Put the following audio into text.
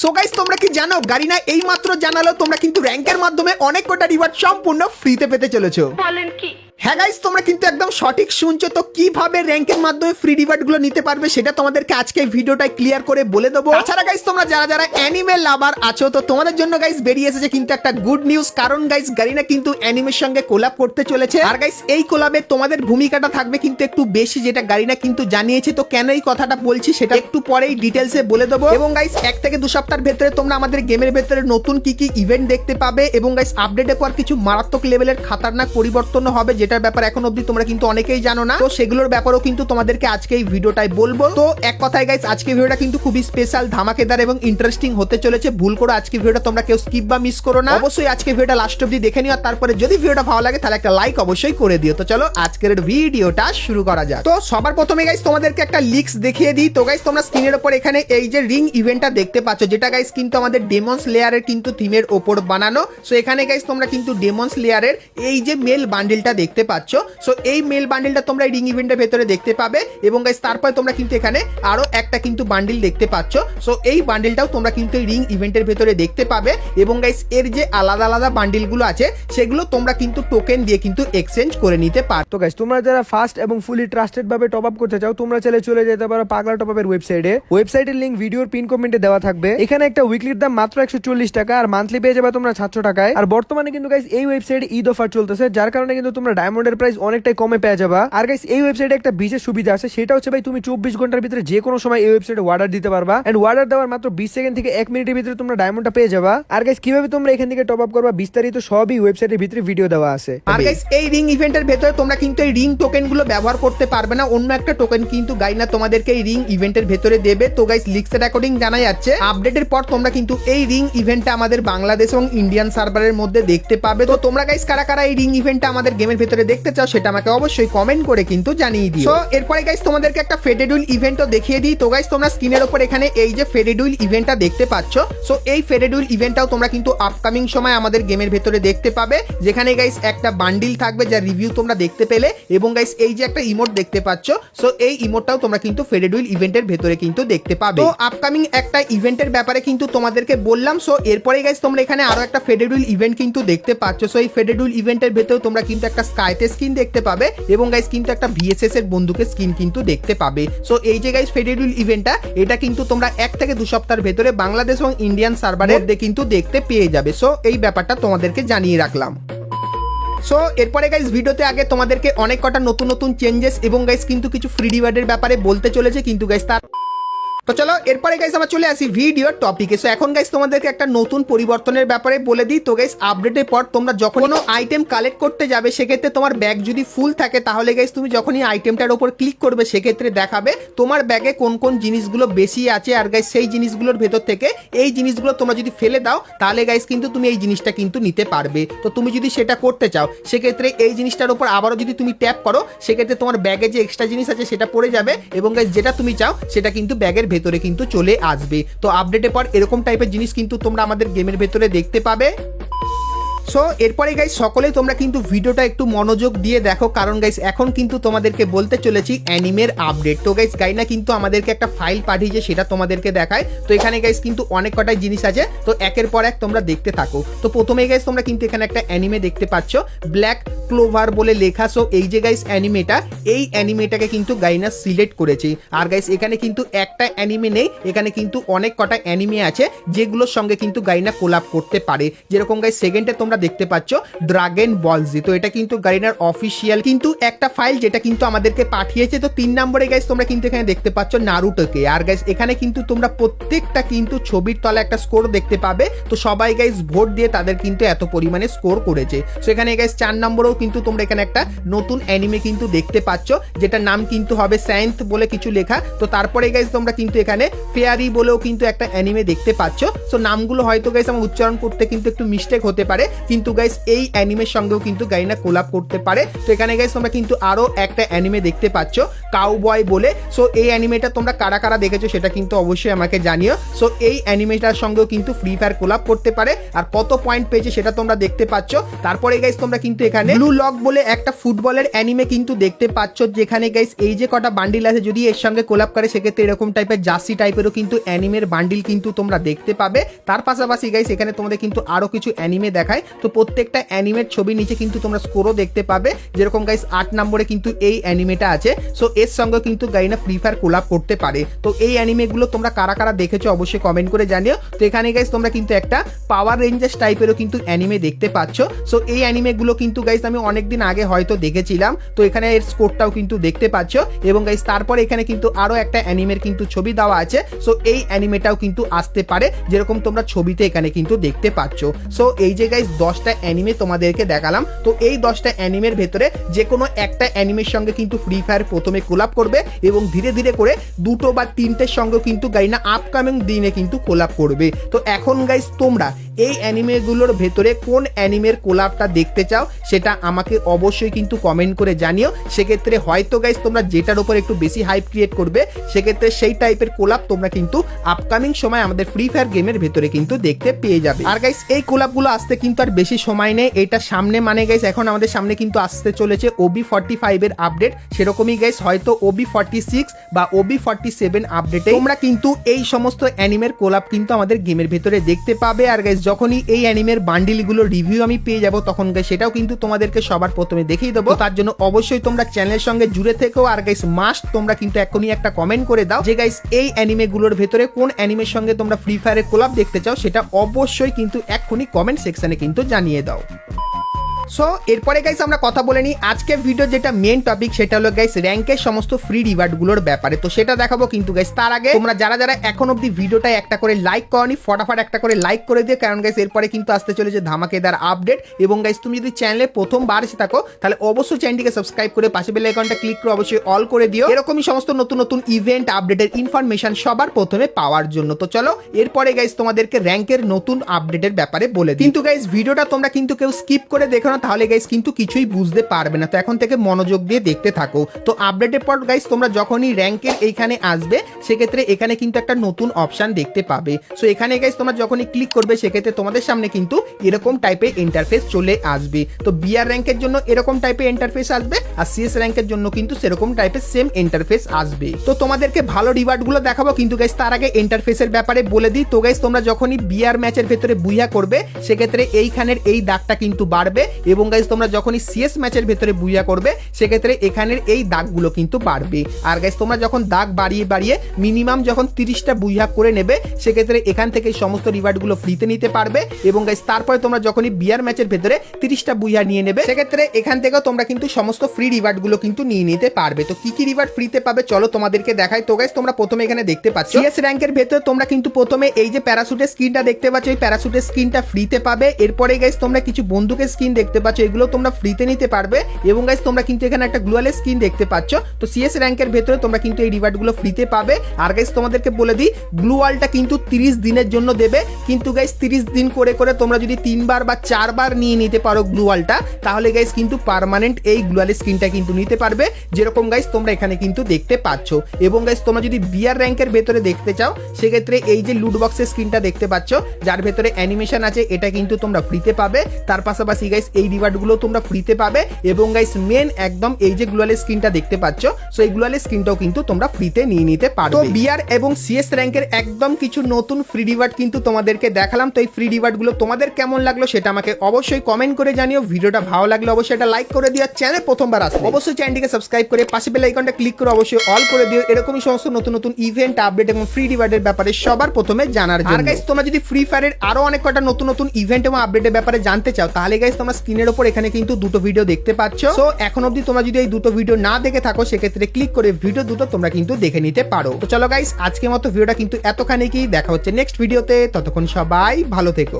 So guys তোমরা কি জানো গারিনা এই মাত্র জানালো তোমরা কিন্তু র‍্যাঙ্কের মাধ্যমে অনেক কটা রিওয়ার্ড সম্পূর্ণ ফ্রিতে পেতে চলেছো। বলেন কি? হ্যাঁ গাইস তোমরা কিন্তু একদম সঠিক শুনছো। তো কিভাবে র‍্যাঙ্কের মাধ্যমে ফ্রি রিওয়ার্ড গুলো নিতে পারবে সেটা তোমাদেরকে আজকে এই ভিডিওটায় ক্লিয়ার করে বলে দেবো। তাছাড়া গাইস তোমরা যারা অ্যানিমে লাভার আছো তো তোমাদের জন্য গাইস বেরিয়ে এসেছে কিন্তু একটা গুড নিউজ, কারণ গাইস গারিনা কিন্তু অ্যানিমের সঙ্গে কোলাব করতে চলেছে। আর গাইস এই কোলাবে তোমাদের ভূমিকাটা থাকবে কিন্তু একটু বেশি, যেটা গারিনা কিন্তু জানিয়েছে। তো কেন এই কথাটা বলছি সেটা একটু পরেই ডিটেলসে বলে দেবো। এবং গাইস 1 থেকে 2 সপ্তাহের ভেতরে তোমরা আমাদের গেমের ভেতরে নতুন কি ইভেন্ট দেখতে পাবে এবং গাইস আপডেটের পর কিছু মারাত্মক লেভেলের খাতারনাক পরিবর্তন হবে, যেটার ব্যাপারে এখন অবধি তোমরা কিন্তু অনেকেই জানো না। তো সেগুলোর ব্যাপারেও কিন্তু তোমাদেরকে আজকে এই ভিডিওটাই বলবো। তো এক কথায় গাইস আজকে ভিডিওটা কিন্তু খুবই স্পেশাল, ধামাকেদার এবং ইন্টারেস্টিং হতে চলেছে। ভুল করে আজকে ভিডিওটা তোমরা কেউ স্কিপ বা মিস করো না। অবশ্যই আজকে ভিডিওটা লাস্ট অবধি দেখে নিও, আর তারপরে যদি ভিডিওটা ভালো লাগে তাহলে একটা লাইক অবশ্যই করে দিও। তো চলো আজকের ভিডিওটা শুরু করা যাক। তো সবার প্রথমে গাইস তোমাদেরকে একটা লিক্স দেখিয়ে দিই। তো গাইস তোমরা স্ক্রিনের উপর এখানে এই যে রিং ইভেন্টটা দেখতে পাচ্ছ, যেটা গাইস কিন্তু আমাদের ডেমন স্লেয়ারের কিন্তু থিমের ওপর বানানো। সো এখানে গাইস তোমরা কিন্তু ডেমন স্লেয়ারের এই যে মেল বান্ডেলটা দেখতে পাচ্ছ। সো এই মেল বান্ডেলটা তোমরা রিং ইভেন্টের ভেতরে দেখতে পাবে এবং গাইস তারপরে তোমরা কিন্তু এখানে আরো একটা কিন্তু বান্ডেল দেখতে পাচ্ছ। সো এই বান্ডেলটাও তোমরা কিন্তু এই রিং ইভেন্টের ভেতরে দেখতে পাবে এবং গাইস এর যে আলাদা আলাদা বান্ডেলগুলো আছে সেগুলো তোমরা কিন্তু টোকেন দিয়ে কিন্তু এক্সচেঞ্জ করে নিতে পারো। তো গাইস তোমরা যারা ফাস্ট এবং ফুলি ট্রাস্টেড ভাবে টপ আপ করতে চাও তোমরা চলে যেতে পারো পাগলা টপ আপের ওয়েবসাইটের লিংক ভিডিওর পিন কমেন্টে দেওয়া থাকবে। এখানে একটা উইকলির দাম মাত্র 140 টাকা আর মান্থলি পেয়ে যাবে তোমরা 700 টাকায়। আর বর্তমানে কিন্তু গাইস এই ওয়েবসাইটে ঈদ অফার চলতেছে, যার কারণে কিন্তু তোমরা ডায়মন্ডের প্রাইস অনেকটাই কমে পেয়ে যাবা। আর গাইস এই ওয়েবসাইটে একটা বিশেষ সুবিধা আছে, সেটা হচ্ছে ভাই তুমি 24 ঘন্টার ভিতরে যে কোনো সময় এই ওয়েবসাইটে অর্ডার দিতে পারবা। এন্ড অর্ডার দেওয়ার মাত্র 20 সেকেন্ড থেকে 1 মিনিটের ভিতরে তোমরা ডায়মন্ডটা পেয়ে যাবা। আর গাইস কিভাবে তোমরা এখান থেকে টপ আপ করবা বিস্তারিত সবই ওয়েবসাইটের ভিতরে ভিডিও দেওয়া আছে। আর গাইস এই রিং ইভেন্টের ভেতরে তোমরা কিন্তু এই রিং টোকেন গুলো ব্যবহার করতে পারবে না, অন্য একটা টোকেন কিন্তু গাইনা তোমাদেরকে এই রিং ইভেন্টের ভেতরে দেবে। তো গাইস লিক্সের অ্যাকর্ডিং জানা যাচ্ছে আপডেটের পর তোমরা কিন্তু এই রিং ইভেন্টটা আমাদের বাংলাদেশ এবং ইন্ডিয়ান সার্ভারের মধ্যে দেখতে পাবে। তো তোমরা গাইস কারা এই রিং ইভেন্টটা আমাদের গেমের ভেতরে দেখতে চাও সেটা আমাকে অবশ্যই কমেন্ট করে কিন্তু জানিয়ে দিও। তো এরপরে গাইস তোমাদেরকে একটা ফেডেডুইল ইভেন্টও দেখিয়ে দিই। তো গাইস তোমরা স্ক্রিনের উপর এখানে এই যে ফেডেডুইল ইভেন্টটা দেখতে পাচ্ছ। সো এই ফেডেডুইল ইভেন্টটাও তোমরা কিন্তু আপকামিং সময় আমাদের গেমের ভেতরে দেখতে পাবে, যেখানে গাইস একটা বান্ডিল থাকবে যার রিভিউ তোমরা দেখতে পেলে এবং গাইস এই যে একটা ইমোট দেখতে পাচ্ছ। সো এই ইমোটটাও তোমরা কিন্তু ফেডেডুইল ইভেন্টের ভেতরে কিন্তু দেখতে পাবে। তো আপকামিং একটা ইভেন্টের ব্যাপারে কিন্তু তোমাদেরকে বললাম। সো এরপরে গাইস তোমরা এখানে আরো একটা ফেডেডুইল ইভেন্ট কিন্তু দেখতে পাচ্ছ। সো এই ফেডেডুইল ইভেন্টের ভেতরে তোমরা কিন্তু একটা স্কাইতে স্কিন দেখতে পাবে এবং গাইস কিন্তু একটা ভিএসএস এর বন্দুকের স্কিন কিন্তু দেখতে পাবে। সো এই যে গাইস ফেডেডুইল ইভেন্টটা এটা কিন্তু তোমরা 1 থেকে 2 সপ্তাহের ভেতরে বাংলাদেশ এবং ইন্ডিয়ান সার্ভারের মধ্যে কিন্তু দেখতে পেয়ে যাবে। সো এই ব্যাপারটা তোমাদেরকে জানিয়ে রাখলাম। সো এরপরে গাইস ভিডিওতে আগে তোমাদেরকে অনেক কটা নতুন চেঞ্জেস এবং গাইস কিন্তু কিছু ফ্রি রিওয়ার্ডের ব্যাপারে বলতে চলেছে কিন্তু গাইস তার তো চলো এরপরে গাইস আমরা চলে আসি ভিডিওর টপিকে। সো এখন গাইস তোমাদেরকে একটা নতুন পরিবর্তনের ব্যাপারে বলে দিই। তো গাইস আপডেটের পর তোমরা যখন কোনো আইটেম কালেক্ট করতে যাবে সেক্ষেত্রে তোমার ব্যাগ যদি ফুল থাকে তাহলে গাইস তুমি যখনই আইটেমটার উপর ক্লিক করবে সেক্ষেত্রে দেখাবে তোমার ব্যাগে কোন কোন জিনিসগুলো বেশি আছে। আর গাইস সেই জিনিসগুলোর ভেতর থেকে এই জিনিসগুলো তোমরা যদি ফেলে দাও তাহলে গাইস কিন্তু তুমি এই জিনিসটা কিন্তু নিতে পারবে। তো তুমি যদি সেটা করতে চাও সেক্ষেত্রে এই জিনিসটার উপর আবারও যদি তুমি ট্যাপ করো সেক্ষেত্রে তোমার ব্যাগে যে এক্সট্রা জিনিস আছে সেটা পড়ে যাবে এবং গাইস যেটা তুমি চাও সেটা কিন্তু ব্যাগের ভেতরে কিন্তু চলে আসবে। তো আপডেটের পর এরকম টাইপের জিনিস কিন্তু তোমরা আমাদের গেমের ভেতরে দেখতে পাবে। সো এরপরে গাইস সকলেই তোমরা কিন্তু ভিডিওটা একটু মনোযোগ দিয়ে দেখো, কারণ গাইস এখন কিন্তু তোমাদেরকে বলতে চলেছি অ্যানিমের আপডেট। তো গাইস গাইনা কিন্তু আমাদেরকে একটা ফাইল পাঠিয়েছে সেটা তোমাদেরকে দেখায়। তো এখানে গাইস কিন্তু অনেক কটাই জিনিস আছে, তো একের পর এক তোমরা দেখতে থাকো। তো প্রথমে গাইস তোমরা কিন্তু এখানে একটা অ্যানিমে দেখতে পাচ্ছ ব্ল্যাক ক্লোভার বলে লেখা। সো এই যে গাইস অ্যানিমেটা এই অ্যানিমেটাকে কিন্তু গাইনা সিলেক্ট করেছে। আর গাইস এখানে কিন্তু একটা অ্যানিমে নেই, এখানে কিন্তু অনেক কটা অ্যানিমে আছে যেগুলোর সঙ্গে কিন্তু গাইনা কোলাব করতে পারে। যেরকম গাইস সেকেন্ডে তোমরা দেখতে পাচ্ছ ড্রাগন বল জি। তো এটা কিন্তু গাইনার অফিসিয়াল কিন্তু একটা ফাইল যেটা কিন্তু আমাদেরকে পাঠিয়েছে। তো 3 নম্বরে গাইস তোমরা কিন্তু এখানে দেখতে পাচ্ছ নারুটোকে। আর গাইস এখানে কিন্তু তোমরা প্রত্যেকটা কিন্তু ছবির তলে একটা স্কোর দেখতে পাবে। তো সবাই গাইস ভোট দিয়ে তাদের কিন্তু এত পরিমাণে স্কোর করেছে। সো এখানে গাইস 4 নম্বরেও কিন্তু তোমরা এখানে একটা নতুন অ্যানিমে কিন্তু দেখতে পাচ্ছ যেটা নাম কিন্তু হবে সায়েন্থ বলে কিছু লেখা। তো তারপরে গাইস তোমরা কিন্তু এখানে ফেয়ারি বলেও কিন্তু একটা অ্যানিমে দেখতে পাচ্ছ। সো নামগুলো হয়তো গাইস আমার উচ্চারণ করতে কিন্তু একটু মিস্টেক হতে পারে, কিন্তু গাইস এই অ্যানিমের সঙ্গেও কিন্তু গাইনা কোলাব করতে পারে। তো এখানে গাইস তোমরা কিন্তু আরো একটা অ্যানিমে দেখতে পাচ্ছ কাউবয় বলে। সো এই অ্যানিমেটা তোমরা কারা দেখেছো সেটা কিন্তু অবশ্যই আমাকে জানিও। সো এই অ্যানিমেটার সঙ্গেও কিন্তু ফ্রি ফায়ার কোলাব করতে পারে। আর কত পয়েন্ট পেয়েছে সেটা তোমরা দেখতে পাচ্ছ। তারপরে গাইস তোমরা কিন্তু এখানে ব্লু ব্লু লক বলে একটা ফুটবলের অ্যানিমে কিন্তু দেখতে পাচ্ছ, যেখানে গাইস এই যে কটা বান্ডিল আছে যদি এর সঙ্গে কোলাপ করে সেক্ষেত্রে এরকম টাইপের জার্সি টাইপেরও কিন্তু অ্যানিমের বান্ডিল কিন্তু তোমরা দেখতে পাবে। তার পাশাপাশি গাইস এখানে তোমাদের কিন্তু আরো কিছু অ্যানিমে দেখায়, তো প্রত্যেকটা অ্যানিমের ছবি নিচে কিন্তু তোমরা স্কোরও দেখতে পাবে। যেরকম গাইস 8 নম্বরে কিন্তু এই অ্যানিমেটা আছে, সো এর সঙ্গে কিন্তু গাইনা ফ্রি ফায়ার কোলাপ করতে পারে। তো এই অ্যানিমেগুলো তোমরা কারা কারা দেখেছো অবশ্যই কমেন্ট করে জানিও। তো এখানে গাইস তোমরা কিন্তু একটা পাওয়ার রেঞ্জার্স টাইপেরও কিন্তু অ্যানিমে দেখতে পাচ্ছ। সো এই অ্যানিমেগুলো কিন্তু গাইস আমি অনেকদিন আগে হয়তো দেখেছিলাম, তো এখানে এর স্কোরটাও কিন্তু দেখতে পাচ্ছ। এবং গাইস তারপরে এখানে কিন্তু আরো একটা অ্যানিমের কিন্তু ছবি দেওয়া আছে, সো এই অ্যানিমেটাও কিন্তু আসতে পারে, যেরকম তোমরা ছবিতে এখানে কিন্তু দেখতে পাচ্ছ। সো এই যে গাইস 10টা অ্যানিমে তোমাদেরকে দেখালাম, তো এই 10টা অ্যানিমের ভেতরে যে কোনো একটা অ্যানিমের সঙ্গে কিন্তু ফ্রি ফায়ার প্রথমে কোলাপ করবে এবং ধীরে ধীরে করে 2টো বা 3টের সঙ্গে কিন্তু গাইনা আপকামিং দিনে কিন্তু কোলাপ করবে। তো এখন গাইস তোমরা এই অ্যানিমেগুলোর ভেতরে কোন অ্যানিমের কোলাপটা দেখতে চাও সেটা আমাকে অবশ্যই কিন্তু কমেন্ট করে জানিও। সেক্ষেত্রে হয়তো গাইস তোমরা যেটার উপর একটু বেশি হাইপ ক্রিয়েট করবে সেক্ষেত্রে সেই টাইপের কোলাপ তোমরা কিন্তু আপকামিং সময় আমাদের ফ্রি ফায়ার গেমের ভেতরে কিন্তু দেখতে পেয়ে যাবে। আর গাইস এই কোলাপগুলো আসতে কিন্তু আর বেশি সময় নেই, এটা সামনে মানে গাইস এখন আমাদের সামনে কিন্তু আসতে চলেছে OB45 এর আপডেট, সেরকমই গাইস হয়তো OB46 বা OB47 আপডেটে তোমরা কিন্তু এই সমস্ত অ্যানিমের কোলাপ কিন্তু আমাদের গেমের ভেতরে দেখতে পাবে। আর গাইস যখনই এই অ্যানিমের বান্ডিলগুলো রিভিউ আমি পেয়ে যাব তখন গাইস সেটাও কিন্তু তোমাদেরকে সবার প্রথমে দেখিয়ে দেবো। তার জন্য অবশ্যই তোমরা চ্যানেলের সঙ্গে জুড়ে থেকো। আর গাইস মাস্ট তোমরা কিন্তু এখনই একটা কমেন্ট করে দাও যে গাইস এই অ্যানিমেগুলোর ভেতরে কোন অ্যানিমের সঙ্গে তোমরা ফ্রি ফায়ারের কোলাপ দেখতে চাও, সেটা অবশ্যই কিন্তু এখনই কমেন্ট সেকশনে কিন্তু জানিয়ে দাও। সো এরপরে গাইস আমরা কথা বলে নিই আজকের ভিডিও যেটা মেন টপিক, সেটা হলো গাইস র্যাঙ্কের সমস্ত ফ্রি রিওয়ার্ডগুলোর ব্যাপারে। তো সেটা দেখাবো, কিন্তু গাইস তার আগে তোমরা যারা যারা এখন অবধি ভিডিওটা একটা করে লাইক করনি ফটাফট একটা করে লাইক করে দিও, কারণ গাইস এরপরে কিন্তু আসতে চলেছে ধামাকেদার আপডেট। এবং গাইস তুমি যদি চ্যানেলে প্রথমবার এসে থাকো তাহলে অবশ্যই চ্যানেলটিকে সাবস্ক্রাইব করে পাশে বেল আইকনটা ক্লিক করে অবশ্যই অল করে দিও, এরকমই সমস্ত নতুন নতুন ইভেন্ট আপডেটের ইনফরমেশন সবার প্রথমে পাওয়ার জন্য। তো চলো এরপরে গাইস তোমাদেরকে র্যাঙ্কের নতুন আপডেটের ব্যাপারে বলে দিই। কিন্তু গাইস ভিডিওটা তোমরা কিন্তু কেউ স্কিপ করে দেখো না, তাহলে গাইস কিন্তু কিছুই বুঝতে পারবে না। তো এখন থেকে মনোযোগ দিয়ে দেখতে থাকো। তো আপডেটের পর গাইস তোমরা যখনই র্যাঙ্কের এইখানে আসবে সেক্ষেত্রে এখানে কিন্তু একটা নতুন অপশন দেখতে পাবে। সো এখানে গাইস তোমরা যখনই ক্লিক করবে সেক্ষেত্রে তোমাদের সামনে কিন্তু এরকম টাইপের ইন্টারফেস চলে আসবে। তো বিআর র্যাঙ্কের জন্য এরকম টাইপের ইন্টারফেস আসবে, আর সিএস র্যাঙ্কের জন্য কিন্তু সেরকম টাইপের সেম ইন্টারফেস আসবে। তো তোমাদেরকে ভালো রিওয়ার্ড গুলো দেখাবো, কিন্তু গাইস তার আগে ইন্টারফেসের ব্যাপারে বলে দিই। তো গাইস তোমরা যখনই বিআর ম্যাচের ভেতরে বুইয়া করবে সেক্ষেত্রে এইখানের এই দাগটা কিন্তু বাড়বে, এবং গাইস তোমরা যখনই সিএস ম্যাচের ভেতরে বুইয়া করবে সেক্ষেত্রে এখানের এই দাগগুলো কিন্তু বাড়বে। আর গাইস তোমরা যখন দাগ বাড়িয়ে বাড়িয়ে মিনিমাম যখন 30টা বুইয়া করে নেবে সেক্ষেত্রে এখান থেকে সমস্ত রিওয়ার্ডগুলো ফ্রিতে নিতে পারবে। এবং গাইস তারপরে তোমরা যখনই বিআর ম্যাচের ভেতরে 30টা বুইয়া নিয়ে নেবে সেক্ষেত্রে এখান থেকেও তোমরা কিন্তু সমস্ত ফ্রি রিওয়ার্ডগুলো কিন্তু নিয়ে নিতে পারবে। তো কি কি রিওয়ার্ড ফ্রিতে পাবে চলো তোমাদেরকে দেখাই। তো গাইস তোমরা প্রথমে এখানে দেখতে পাচ্ছ সিএস র্যাঙ্কের ভেতরে তোমরা কিন্তু প্রথমে এই যে প্যারাশুটের স্কিনটা দেখতে পাচ্ছ, এই প্যারাশুটের স্কিনটা ফ্রিতে পাবে। এরপরে গাইস তোমরা কিছু বন্দুকের স্কিন দেখতে পাচ্ছ, এগুলো তোমরা ফ্রিতে নিতে পারবে। এবং গাইস তোমরা কিন্তু এখানে একটা গ্লোয়ালের স্কিন দেখতে পাচ্ছ। তো সিএস র্যাঙ্কের ভেতরে তোমরা কিন্তু এই রিওয়ার্ডগুলো ফ্রিতে পাবে। আর গাইস তোমাদেরকে বলে দিই গ্লোয়ালটা কিন্তু 30 দিনের জন্য দেবে, কিন্তু গাইস 30 দিন করে করে তোমরা যদি 3বার বা 4বার নিয়ে নিতে পারো গ্লোয়ালটা, তাহলে গাইস কিন্তু পার্মানেন্ট এই গ্লোয়ালের স্কিনটা কিন্তু নিতে পারবে, যেরকম গাইস তোমরা এখানে কিন্তু দেখতে পাচ্ছ। এবং গাইস তোমরা যদি বিআর র্যাঙ্কের ভেতরে দেখতে চাও সেক্ষেত্রে এই যে লুট বক্সের স্কিনটা দেখতে পাচ্ছ যার ভেতরে অ্যানিমেশন আছে, এটা কিন্তু তোমরা ফ্রিতে পাবে। তার পাশাপাশি গাইস এই রিওয়ার্ডগুলো তোমরা ফ্রিতে পাবে। এবং গাইস মেন একদম এই যে গ্লোয়ালের স্কিনটা দেখতে পাচ্ছ, সো এই গ্লোয়ালের স্কিনটাও কিন্তু তোমরা ফ্রিতে নিয়ে নিতে পারবে। তো বিআর এবং সিএস র্যাঙ্কের একদম কিছু নতুন ফ্রি রিওয়ার্ড কিন্তু তোমাদেরকে দেখালাম। তো এই ফ্রি রিওয়ার্ডগুলো তোমাদের কেমন লাগলো সেটা আমাকে অবশ্যই কমেন্ট করে জানিও। ভিডিওটা ভালো লাগলে অবশ্যই এটা লাইক করে দিও, চ্যানেল প্রথমবার আসলে অবশ্যই চ্যানেলটিকে সাবস্ক্রাইব করে পাশে বেল আইকনটা ক্লিক করে অবশ্যই অল করে দিও, এরকমই সমস্ত নতুন নতুন ইভেন্ট আপডেট এবং ফ্রি রিওয়ার্ডের ব্যাপারে সবার প্রথমে জানার জন্য। আর গাইস তোমরা যদি ফ্রি ফায়ারের আরো অনেক কটা নতুন নতুন ইভেন্ট এবং আপডেটের ব্যাপারে জানতে চাও তাহলে গাইস তোমরা স্ক্রিনের উপর এখানে কিন্তু দুটো ভিডিও দেখতে পাচ্ছ। সো এখন অবধি তোমরা যদি এই দুটো ভিডিও না দেখে থাকো সেক্ষেত্রে ক্লিক করে ভিডিও দুটো তোমরা কিন্তু দেখে নিতে পারো। তো চলো গাইস আজকের মতো ভিডিওটা কিন্তু এতখানি কি, দেখা হচ্ছে নেক্সট ভিডিওতে, ততক্ষণ সবাই ভালো থেকো।